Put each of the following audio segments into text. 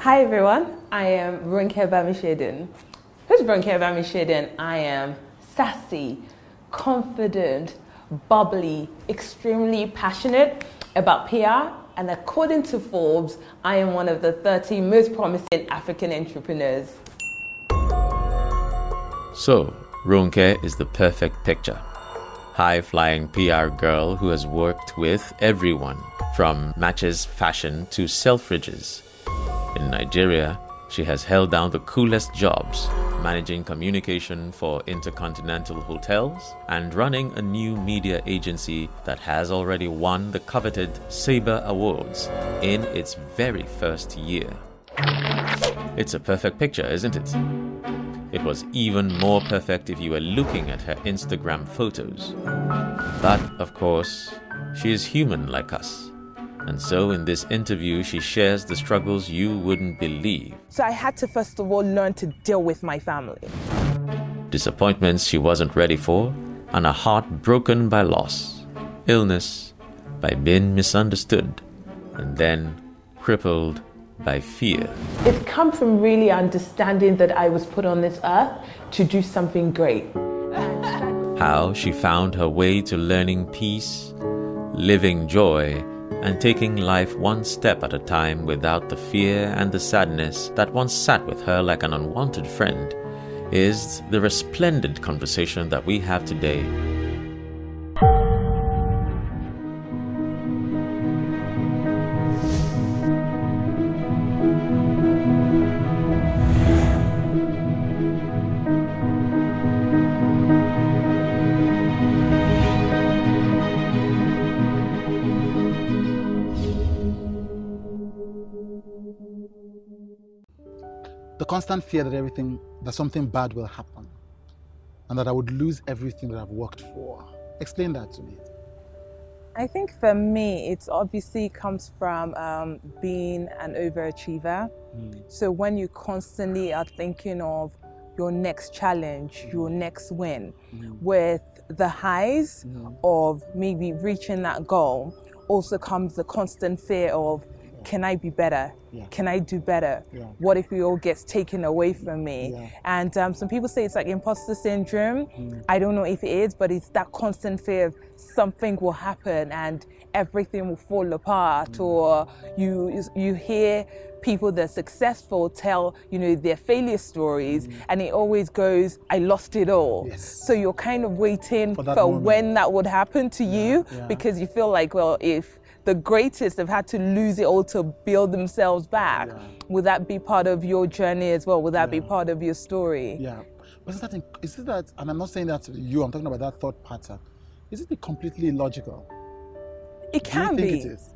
Hi everyone, I am Ronke Bamisedun. Who's Ronke Bamisedun? I am sassy, confident, bubbly, extremely passionate about PR, and according to Forbes, I am one of the 30 most promising African entrepreneurs. So, Ronke is the perfect picture. High-flying PR girl who has worked with everyone, from Matches Fashion to Selfridges. In Nigeria, she has held down the coolest jobs, managing communication for Intercontinental Hotels and running a new media agency that has already won the coveted Sabre Awards in its very first year. It's a perfect picture, isn't it? It was even more perfect if you were looking at her Instagram photos. But, of course, she is human like us. And so in this interview, she shares the struggles you wouldn't believe. So I had to first of all learn to deal with my family. Disappointments she wasn't ready for, and a heart broken by loss, illness, by being misunderstood, and then crippled by fear. It comes from really understanding that I was put on this earth to do something great. How she found her way to learning peace, living joy, and taking life one step at a time without the fear and the sadness that once sat with her like an unwanted friend is the resplendent conversation that we have today. The constant fear that something bad will happen and that I would lose everything that I've worked for. Explain that to me. I think for me, it obviously comes from being an overachiever. So when you constantly are thinking of your next challenge, your next win, with the highs of maybe reaching that goal, also comes the constant fear of, can I be better? Yeah. Can I do better? Yeah. What if it all gets taken away from me? Yeah. And some people say it's like imposter syndrome. I don't know if it is, but it's that constant fear of something will happen and everything will fall apart. Or you hear people that are successful tell, their failure stories, and it always goes, I lost it all. Yes. So you're kind of waiting for moment. when that would happen to you, Yeah. because you feel like, well, if the greatest have had to lose it all to build themselves back, would that be part of your journey as well? Would that be part of your story? Yeah. But is it that, and I'm not saying that to you, I'm talking about that thought pattern. Is it completely illogical? It can be. Do you think it is?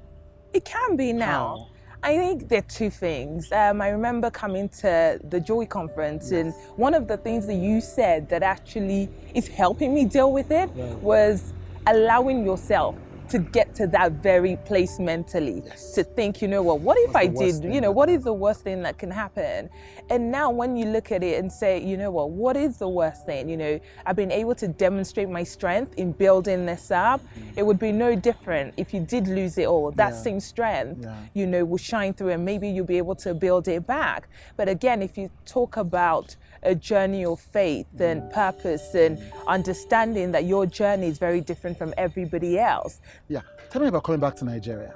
It can be now. How? I think there are two things. I remember coming to the Joy conference, and one of the things that you said that actually is helping me deal with it was allowing yourself to get to that very place mentally, to think, what if I did, what is the worst thing that can happen? And now when you look at it and say, what is the worst thing? I've been able to demonstrate my strength in building this up. It would be no different if you did lose it all. That same strength, will shine through, and maybe you'll be able to build it back. But again, if you talk about a journey of faith and purpose and understanding that your journey is very different from everybody else. Yeah. Tell me about coming back to Nigeria.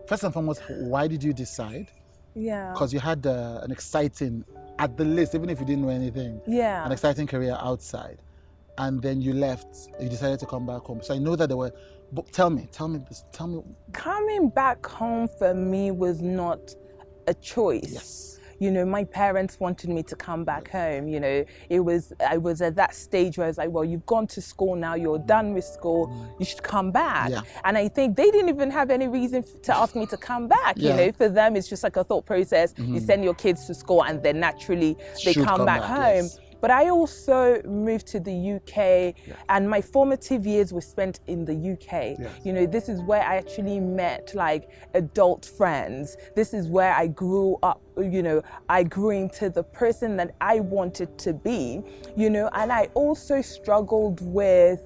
First and foremost, why did you decide? Yeah. Because you had an exciting, at the least, even if you didn't know anything, an exciting career outside. And then you left, you decided to come back home. So I know that there were, but tell me this. Coming back home for me was not a choice. Yes. My parents wanted me to come back home. I was at that stage where I was like, well, you've gone to school now, you're done with school, you should come back. Yeah. And I think they didn't even have any reason to ask me to come back. For them, it's just like a thought process. You send your kids to school and then naturally they come back home. Yes. But I also moved to the UK, and my formative years were spent in the UK. Yes. This is where I actually met adult friends. This is where I grew up. I grew into the person that I wanted to be, and I also struggled with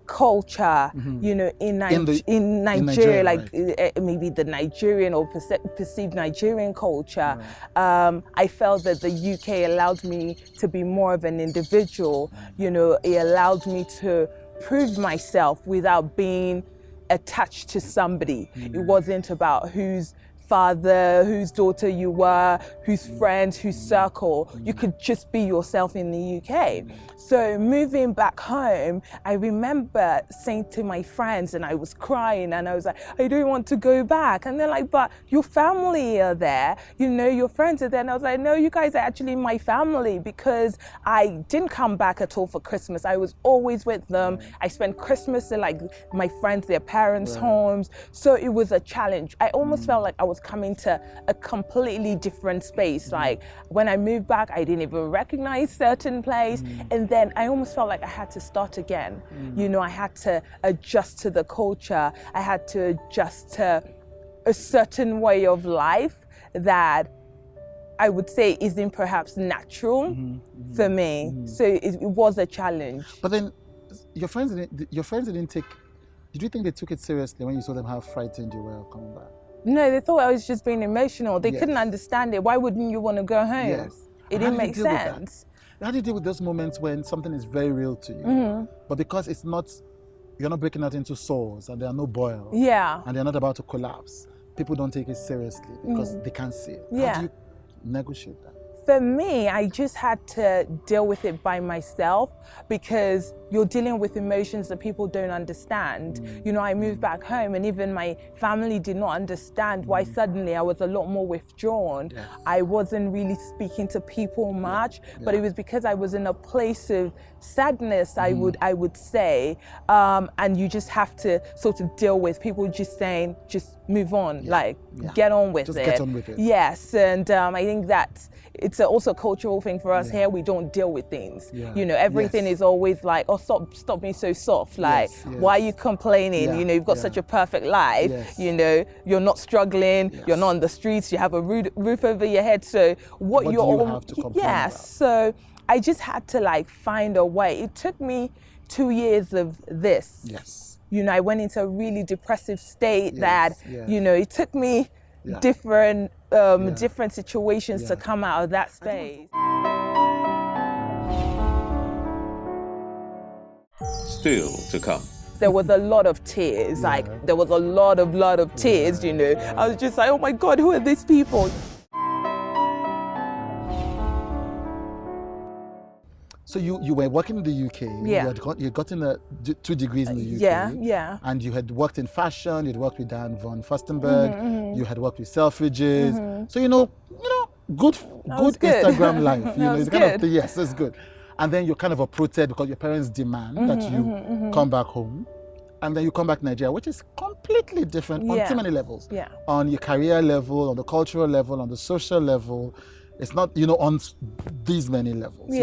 culture, you know, in Nigeria, like maybe the Nigerian or perceived Nigerian culture. I felt that the UK allowed me to be more of an individual. You know, it allowed me to prove myself without being attached to somebody. It wasn't about whose father, whose daughter you were, whose friends, whose circle. You could just be yourself in the UK. So moving back home, I remember saying to my friends, and I was crying, and I was like, I don't want to go back. And they're like, but your family are there, you know, your friends are there. And I was like, no, you guys are actually my family, because I didn't come back at all for Christmas. I was always with them. I spent Christmas in like my friends, their parents' homes. So it was a challenge. I almost felt like I was coming to a completely different space. Like when I moved back, I didn't even recognize certain place. And then I almost felt like I had to start again. You know, I had to adjust to the culture. I had to adjust to a certain way of life that I would say isn't perhaps natural for me. So it was a challenge. But then your friends didn't take, did you think they took it seriously when you saw them how frightened you were of coming back? No, they thought I was just being emotional. They couldn't understand it. Why wouldn't you want to go home? It didn't make sense. How do you deal with those moments when something is very real to you, but because it's not, you're not breaking out into sores and there are no boils, and they're not about to collapse, people don't take it seriously because they can't see it. How do you negotiate that? For me, I just had to deal with it by myself, because you're dealing with emotions that people don't understand. You know, I moved back home and even my family did not understand why suddenly I was a lot more withdrawn. I wasn't really speaking to people much, but it was because I was in a place of sadness, I would say, and you just have to sort of deal with people just saying, just move on, like get on with it. Just get on with it. Yes, and I think that it's also a cultural thing for us here. We don't deal with things. You know, everything is always like, oh, stop being so soft. Like, why are you complaining? You know, you've got such a perfect life. You know, you're not struggling. You're not on the streets. You have a roof over your head. So what you're all have to complain about? So I just had to like find a way. It took me 2 years of this. You know, I went into a really depressive state that, you know, it took me different different situations to come out of that space. Still to come. There was a lot of tears, like there was a lot of tears, you know. I was just like, oh my God, who are these people? So you were working in the UK. You had gotten 2 degrees in the UK. And you had worked in fashion. You'd worked with Dan von Furstenberg. You had worked with Selfridges. So you know, good Instagram life. You know, it's kind of that's good. And then you're kind of uprooted because your parents demand that you come back home. And then you come back to Nigeria, which is completely different on too many levels. On your career level, on the cultural level, on the social level. It's not, you know, on these many levels.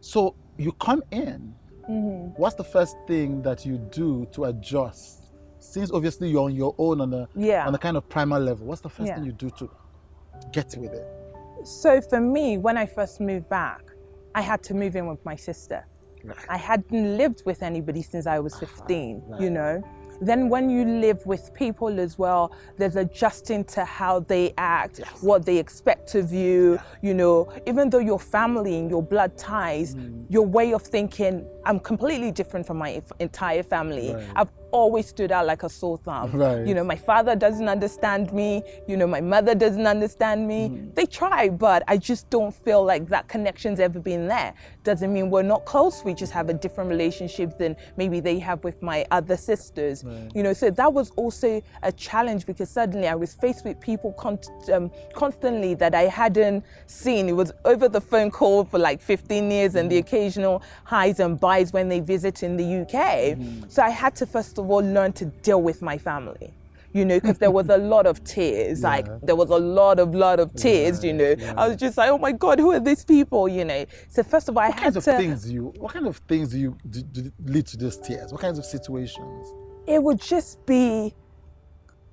So you come in. What's the first thing that you do to adjust? Since obviously you're on your own on a kind of primal level, what's the first thing you do to get with it? So for me, when I first moved back, I had to move in with my sister. I hadn't lived with anybody since I was 15, you know. Then when you live with people as well, there's adjusting to how they act, what they expect of you, you know, even though you're family and your blood ties, your way of thinking, I'm completely different from my entire family. I've always stood out like a sore thumb. You know, my father doesn't understand me, you know, my mother doesn't understand me. They try, but I just don't feel like that connection's ever been there. Doesn't mean we're not close, we just have a different relationship than maybe they have with my other sisters. You know, so that was also a challenge because suddenly I was faced with people constantly that I hadn't seen. It was over the phone call for like 15 years and the occasional highs and buys when they visit in the UK. So I had to first of all learn to deal with my family, you know, because there was a lot of tears, like there was a lot of tears, you know. I was just like, oh my God, who are these people, you know? So first of all, what kind of things do lead to these tears? What kinds of situations? It would just be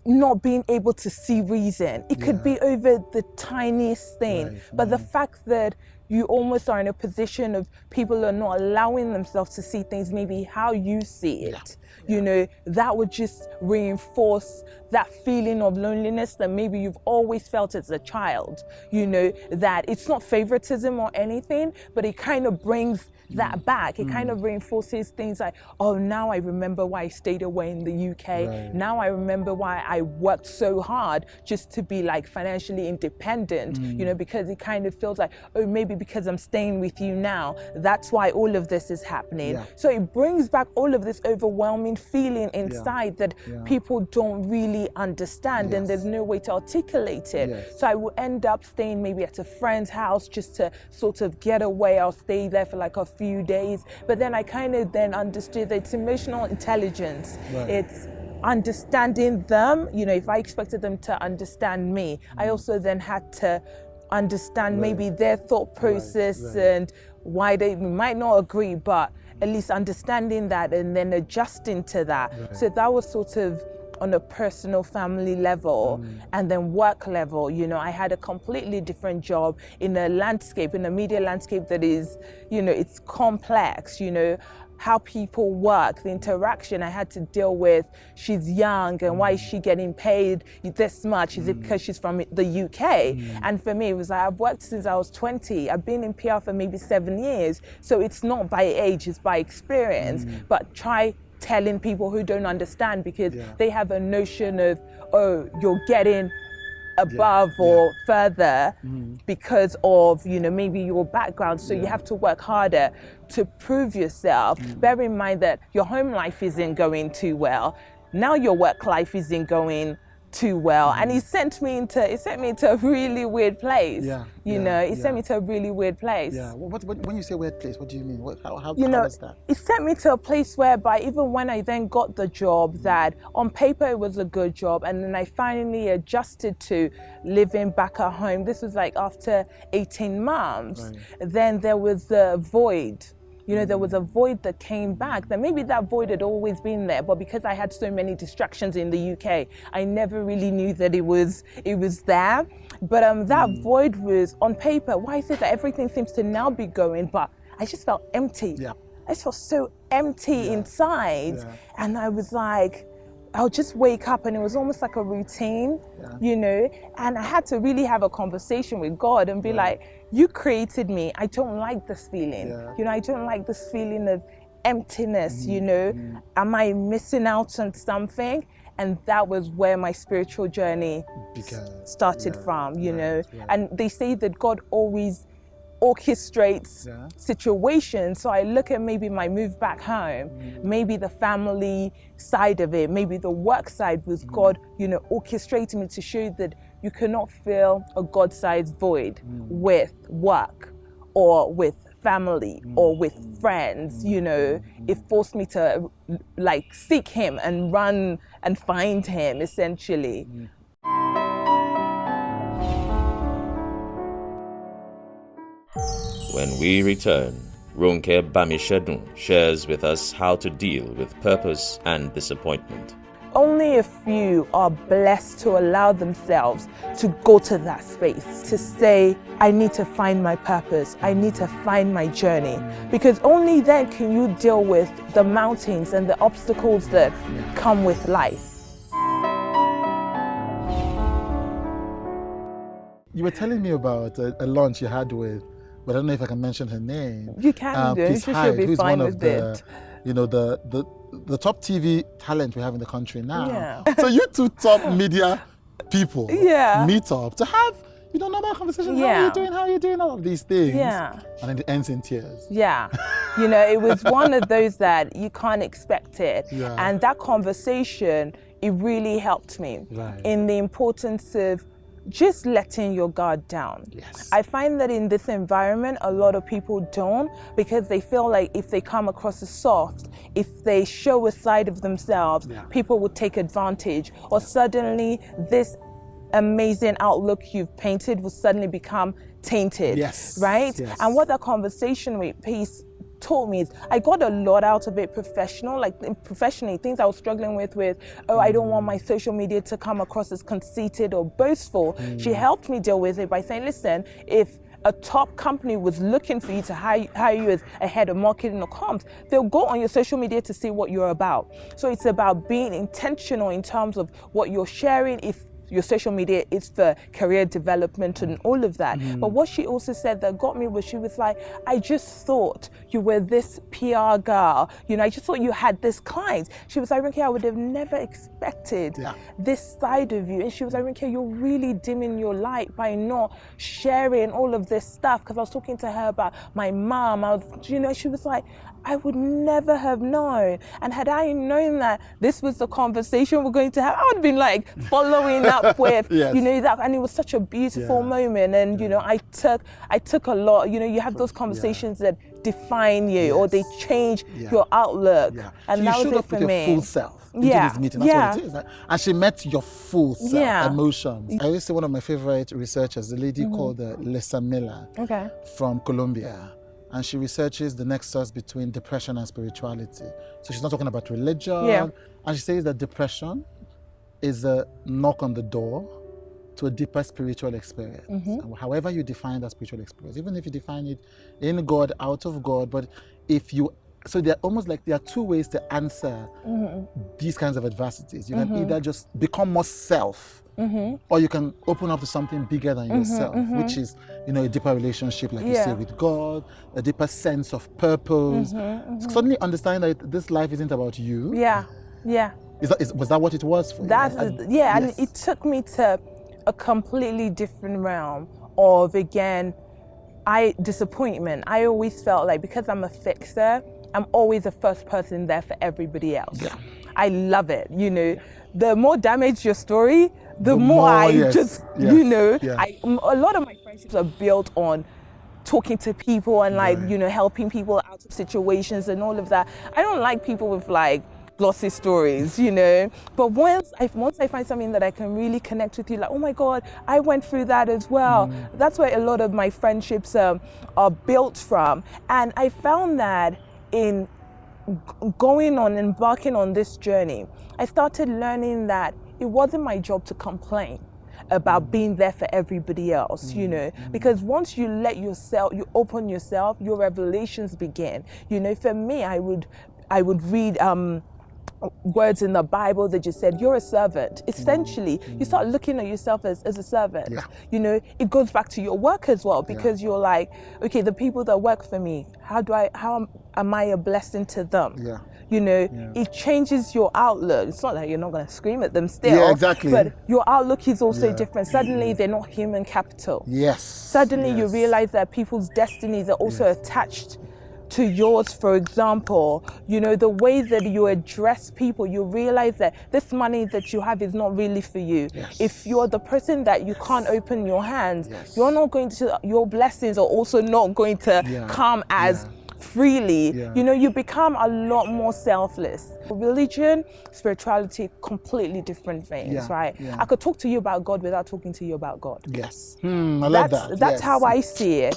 not being able to see reason. It could be over the tiniest thing, but the fact that you almost are in a position of people are not allowing themselves to see things maybe how you see it. You know, that would just reinforce that feeling of loneliness that maybe you've always felt as a child. You know, that it's not favoritism or anything, but it kind of brings that back. It kind of reinforces things like, oh, now I remember why I stayed away in the UK. Right. Now I remember why I worked so hard just to be like financially independent, you know, because it kind of feels like, oh, maybe because I'm staying with you now, that's why all of this is happening. Yeah. So it brings back all of this overwhelming feeling inside that people don't really understand, and there's no way to articulate it. So I will end up staying maybe at a friend's house just to sort of get away. I'll stay there for like a few days, but then I kind of then understood that it's emotional intelligence. It's understanding them. You know, if I expected them to understand me, I also then had to understand maybe their thought process and why they might not agree, but at least understanding that and then adjusting to that. So that was sort of on a personal family level. And then work level, you know, I had a completely different job in a landscape, in a media landscape that is, you know, it's complex, you know, how people work, the interaction I had to deal with. She's young, and why is she getting paid this much? Is it because she's from the UK? And for me, it was like, I've worked since I was 20. I've been in PR for maybe 7 years. So it's not by age, it's by experience. But try telling people who don't understand, because they have a notion of, oh, you're getting above or further because of, you know, maybe your background, so you have to work harder to prove yourself. Bear in mind that your home life isn't going too well. Now your work life isn't going too well, and it sent me into a really weird place. You know, it sent me to a really weird place. What when you say weird place, what do you mean? How is that? It sent me to a place whereby even when I then got the job, that on paper it was a good job, and then I finally adjusted to living back at home. This was like after 18 months. Then there was the void. You know, there was a void that came back, that maybe that void had always been there, but because I had so many distractions in the UK, I never really knew that it was there. But that void was on paper. Why is it that everything seems to now be going, but I just felt empty. I just felt so empty inside. And I was like, I'll just wake up, and it was almost like a routine, you know, and I had to really have a conversation with God and be like, you created me. I don't like this feeling. You know, I don't like this feeling of emptiness, you know. Am I missing out on something? And that was where my spiritual journey started from, you know. And they say that God always orchestrates situations. So I look at maybe my move back home, maybe the family side of it, maybe the work side was God, you know, orchestrating me to show that you cannot fill a God-sized void with work or with family or with friends. You know, it forced me to like seek Him and run and find Him, essentially. When we return, Ronke Bamisedun shares with us how to deal with purpose and disappointment. Only a few are blessed to allow themselves to go to that space, to say, I need to find my purpose, I need to find my journey. Because only then can you deal with the mountains and the obstacles that come with life. You were telling me about a lunch you had with, but I don't know if I can mention her name. You can do. You should be fine with it. You know, the top TV talent we have in the country now. So you two top media people meet up to have, you know, normal conversations. How are you doing all of these things? And then it ends in tears. You know, it was one of those that you can't expect it. And that conversation, it really helped me in the importance of just letting your guard down. I find that in this environment, a lot of people don't, because they feel like if they come across as soft, if they show a side of themselves, people will take advantage, or suddenly this amazing outlook you've painted will suddenly become tainted, right? And what that conversation with Peace taught me is I got a lot out of it professionally, things I was struggling with, oh, I don't want my social media to come across as conceited or boastful. She helped me deal with it by saying, listen, if a top company was looking for you to hire you as a head of marketing or comms, they'll go on your social media to see what you're about. So it's about being intentional in terms of what you're sharing. If your social media is for career development and all of that. But what she also said that got me was, she was like, I just thought you were this PR girl. You know, I just thought you had this client. She was like, Ronke, I would have never expected this side of you. And she was like, Ronke, you're really dimming your light by not sharing all of this stuff. Because I was talking to her about my mom. She was like, I would never have known. And had I known that this was the conversation we're going to have, I would have been like following up with, that. And it was such a beautiful moment. And, I took a lot, you have those conversations that define you or they change your outlook. And so that was it for me. Your full self into this meeting. That's what it is. And she met your full self, emotions. I always say one of my favorite researchers, the lady called Lisa Miller from Colombia. And she researches the nexus between depression and spirituality. So she's not talking about religion. And she says that depression is a knock on the door to a deeper spiritual experience. And however you define that spiritual experience, even if you define it in God, out of God, but so they're almost like there are two ways to answer these kinds of adversities. You can either just become more self, or you can open up to something bigger than yourself, which is, a deeper relationship, like you say, with God, a deeper sense of purpose. Suddenly understanding that this life isn't about you. Was that what it was for you? And it took me to a completely different realm of, again, disappointment. I always felt like, because I'm a fixer, I'm always the first person there for everybody else. I love it. The more damage your story, the more I just, a lot of my friendships are built on talking to people and helping people out of situations and all of that. I don't like people with glossy stories, But once I find something that I can really connect with you, like, oh my God, I went through that as well. That's where a lot of my friendships are built from. And I found that in embarking on this journey, I started learning that it wasn't my job to complain about being there for everybody else, because once you you open yourself, your revelations begin. For me, I would read words in the Bible that just said, you're a servant. Essentially, you start looking at yourself as a servant. It goes back to your work as well, because you're like, okay, the people that work for me, how am I a blessing to them? It changes your outlook. It's not that you're not going to scream at them still, but your outlook is also different. Suddenly, they're not human capital. Suddenly, you realize that people's destinies are also attached to yours. For example, the way that you address people, you realize that this money that you have is not really for you. If you're the person that you can't open your hands, your blessings are also not going to come as freely. You become a lot more selfless. Religion, spirituality, completely different things, right? I could talk to you about God without talking to you about God. I love that. That's how I see it,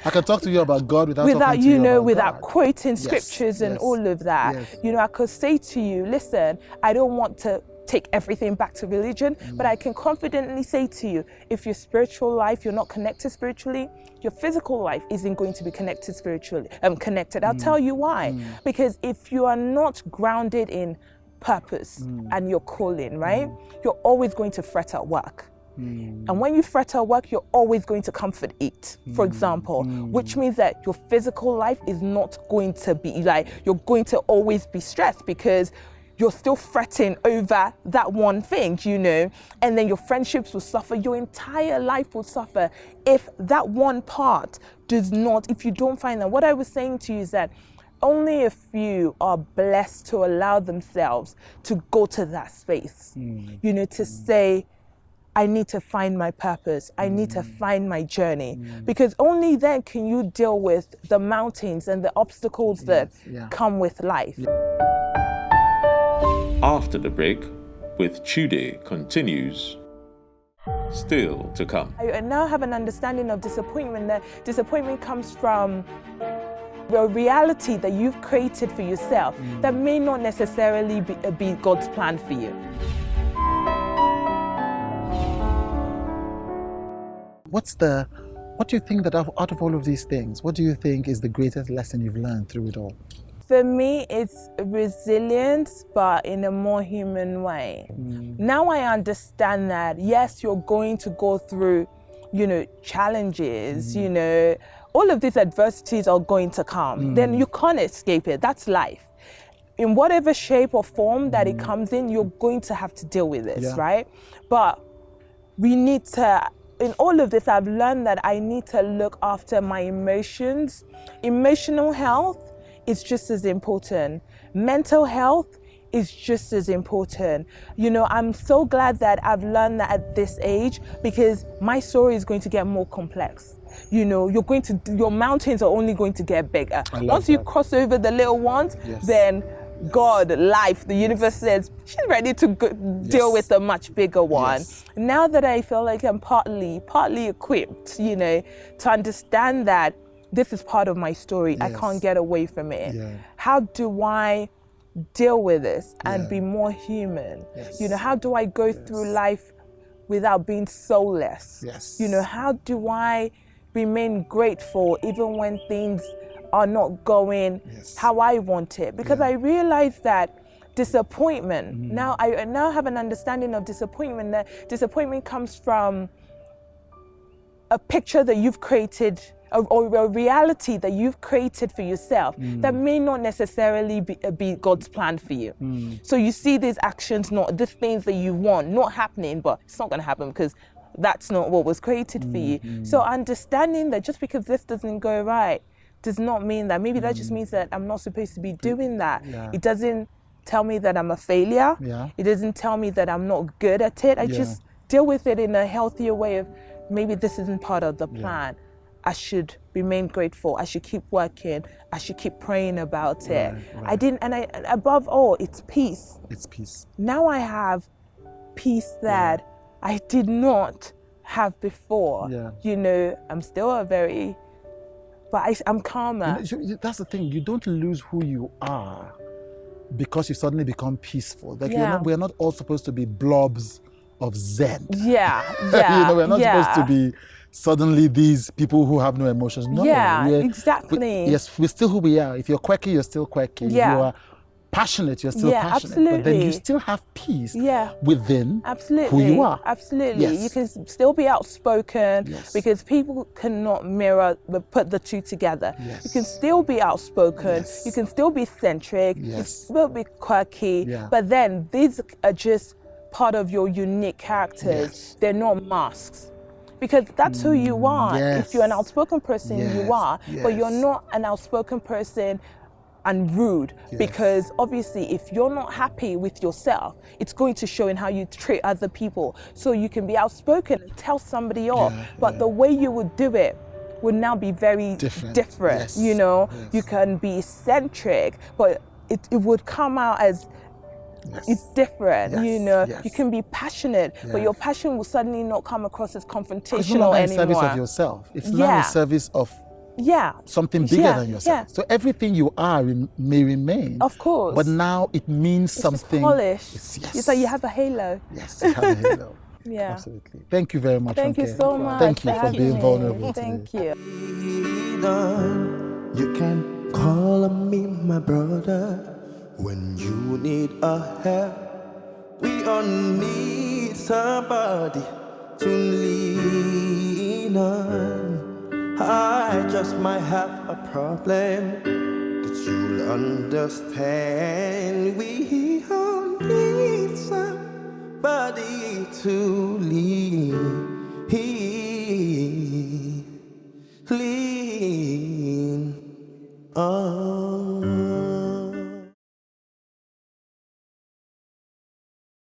I can talk to you about God without without quoting scriptures and all of that. I could say to you, listen, I don't want to take everything back to religion, but I can confidently say to you, if your spiritual life, you're not connected spiritually, your physical life isn't going to be connected spiritually. I'll tell you why. Because if you are not grounded in purpose and your calling, right, you're always going to fret at work. And when you fret at work, you're always going to comfort eat, for example, which means that your physical life is not going to be you're going to always be stressed because you're still fretting over that one thing, and then your friendships will suffer, your entire life will suffer if that one part if you don't find that. What I was saying to you is that only a few are blessed to allow themselves to go to that space, to say, I need to find my purpose. I need to find my journey. Because only then can you deal with the mountains and the obstacles that come with life. After the break, with Chude continues, still to come. I now have an understanding of disappointment, that disappointment comes from the reality that you've created for yourself that may not necessarily be God's plan for you. what do you think that out of all of these things, what do you think is the greatest lesson you've learned through it all? For me, it's resilience, but in a more human way. Now I understand that, yes, you're going to go through, challenges, all of these adversities are going to come. Then you can't escape it. That's life. In whatever shape or form that it comes in, you're going to have to deal with this, right? But we need to, in all of this, I've learned that I need to look after my emotions. Emotional health is just as important. Mental health is just as important. I'm so glad that I've learned that at this age, because my story is going to get more complex. Your mountains are only going to get bigger. Once you cross over the little ones, then God, life, the universe says, she's ready to deal with a much bigger one. Now that I feel like I'm partly equipped, to understand that this is part of my story. I can't get away from it. How do I deal with this and be more human? How do I go through life without being soulless? How do I remain grateful even when things are not going how I want it? Because I realize that disappointment, now I now have an understanding of disappointment, that disappointment comes from a picture that you've created, or a reality that you've created for yourself that may not necessarily be God's plan for you. So you see these actions, these things that you want, not happening, but it's not going to happen because that's not what was created for you. So understanding that just because this doesn't go right does not mean that, maybe that just means that I'm not supposed to be doing that. It doesn't tell me that I'm a failure. It doesn't tell me that I'm not good at it. I just deal with it in a healthier way of, maybe this isn't part of the plan. I should remain grateful. I should keep working. I should keep praying about it. Above all, it's peace. It's peace. Now I have peace that I did not have before. I'm still but I'm calmer. That's the thing. You don't lose who you are because you suddenly become peaceful. Like we're not all supposed to be blobs of zen. We're not supposed to be suddenly these people who have no emotions. No, exactly. We're still who we are. If you're quirky, you're still quirky. If you are passionate, you're still passionate. Absolutely. But then you still have peace within who you are. Absolutely. You can still be outspoken because people cannot put the two together. You can still be outspoken. You can still be centric. You can still be quirky. But then these are just part of your unique characters. They're not masks. Because that's who you are. If you're an outspoken person, you are. But you're not an outspoken person and rude, because obviously if you're not happy with yourself, it's going to show in how you treat other people. So you can be outspoken and tell somebody off, but the way you would do it would now be very different. You can be eccentric, but it would come out as it's different. You can be passionate, but your passion will suddenly not come across as confrontational anymore. It's not in service of yourself. It's now in service of something bigger than yourself. So everything you are may remain. Of course. But now it means something. It's polished. It's like you have a halo. Yes, you have a halo. Absolutely. Thank you very much. Thank you so much. Thank you for being vulnerable. Thank you. You can call on me, my brother, when you need a help. We all need somebody to lean on. I just might have a problem that you'll understand. We all need somebody to lean on.